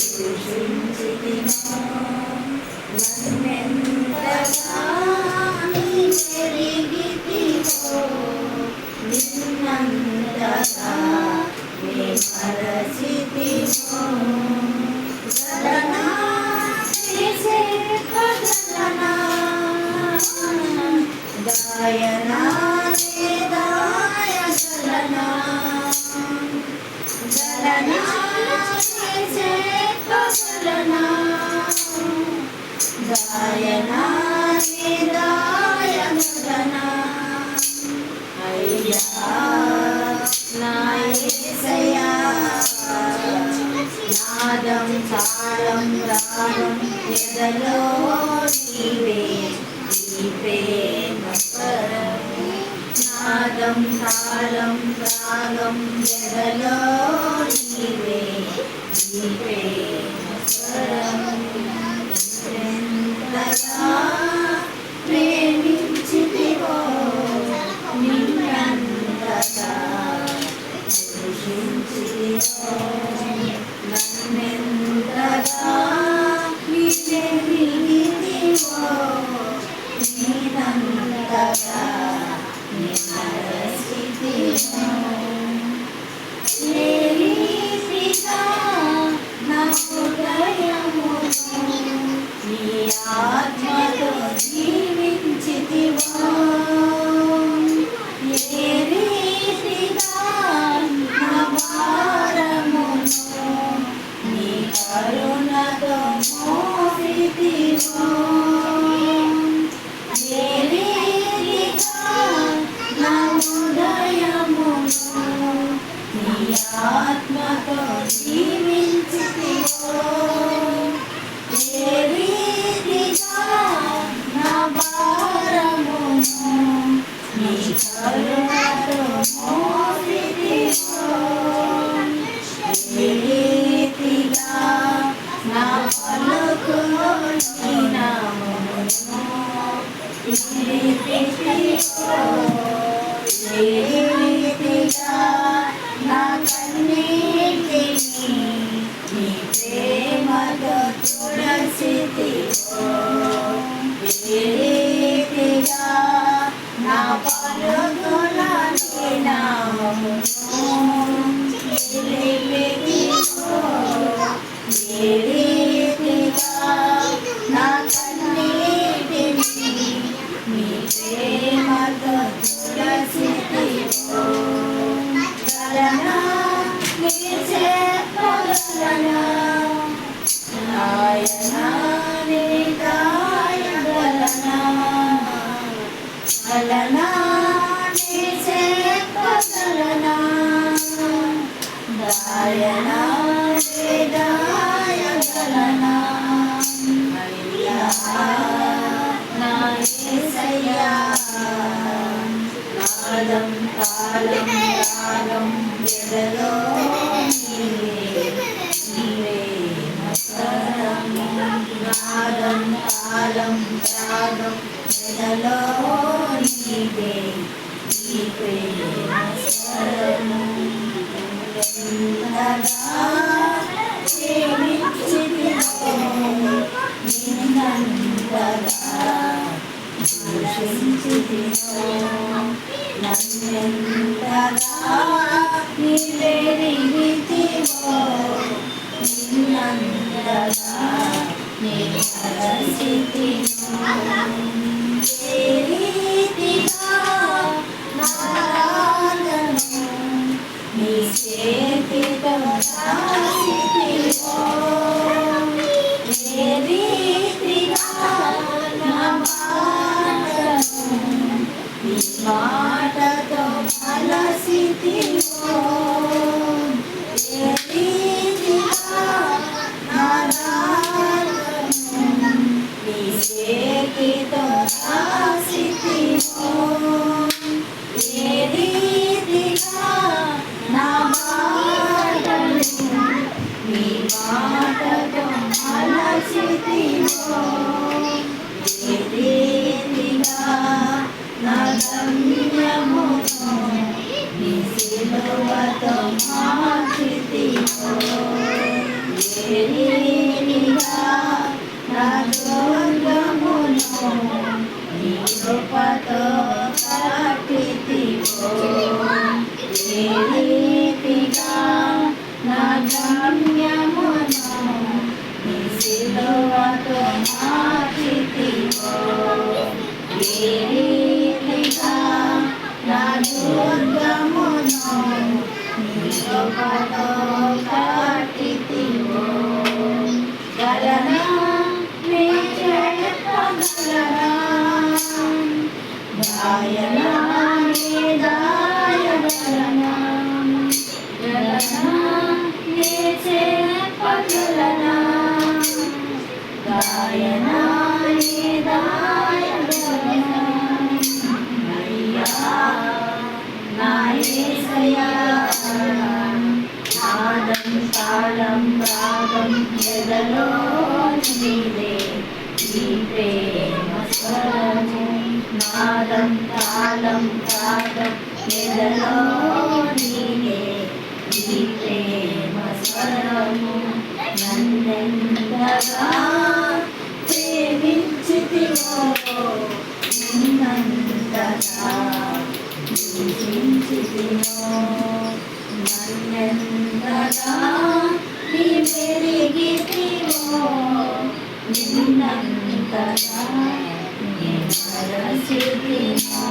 దూషించితినో నన్నెంతగా నీవెరిగితివో నిన్నంతగా నీ మరచితివో గలనా చేసే గలనా గాయనా గలనా గలనా చేసే గలనా గాయనా గలనా అయ్యా నా యేసయ్యా నాదం తాళం రాగం ఎదలో నీవే నీ ప్రేమ స్వరం నాదం తాళం రాగం ఎదలో నీవే నీ ప్రేమ స్వరం ఎంతగా ప్రేమించితివో నిన్నంతగా దూషించితివో నన్నెంతగా నీవెరిగితివో నీనంతగా నీ మరచితివో ఏ రీతిగా నా హృదయమును నీ ఆత్మతో జీవించితివో ఏ రీతిగా నా భారమును నీ కరుణతో మోసితివో ఏ రీతిగా నా హృదయమును నీ ఆత్మతో జీవించితివో ఏ రీతిగా నా భారమును నీ కరుణతో మోసితివో ఏ రీతిగా నా పలుకులో నీ నామమును నిలిపితివో ఏ రీతిగా నా కన్నీటిని నీ ప్రేమతో తుడసితివో ఏ రీతిగా నా పలుకులో నీ నామమును నిలిపితివో ఏ రీతిగా నా కన్నీటిని నీ ప్రేమతో తుడసితివో గలనా చేసే గలనా గాయనా గలనా గలనా చేసే గలనా గాయనా గలనా అయ్యా నా యేసయ్యా నాదం తాళం రాగం ఎదలో నీవే స్వరము నాదం తాళం రాగం ఎదలో నీవే నీ ప్రేమ స్వరము ఎంతగా ప్రేమించితివో నిన్నంతగా దూషించితివో నన్నెంతగా నీవెరిగితివో నిన్నంతగా నీ మరచితివో ఏ రీతిగా నా రాగము నీ చేతితో రాసితివో ఏ రీతిగా నా మాటను నీ మాటతో మలసితివో ఏ రీతిగా నా రాగము నీ చేతితో రాసితివో ఏ రీతిగా నా మాటను నీ మాటతో మలసితివో ఏ రీతిగా నా గమ్యమును నీ సిలువతో మార్చితివో దుర్గమును నీ కృపతో కట్టితివో. గలనా నీ చెప్పగలనా గాయనా నీ దాయగలనా. గలనా నీ చెప్పగలనా గాయనా నీ దాయగలనా. అయ్యా నా యేసయ్యా నాదం తాళం రాగం ఎదలో నీదే నీ ప్రేమ స్వరము. నాదం తాళం రాగం ఎదలో నీదే నీ ప్రేమ స్వరము. నన్నెంతగా ప్రేమించితివో నిన్నంతగా పూజించితివో. నన్నెంతగా నీ పెరిగితివో నిన్నంతగా నీ మరచితివో.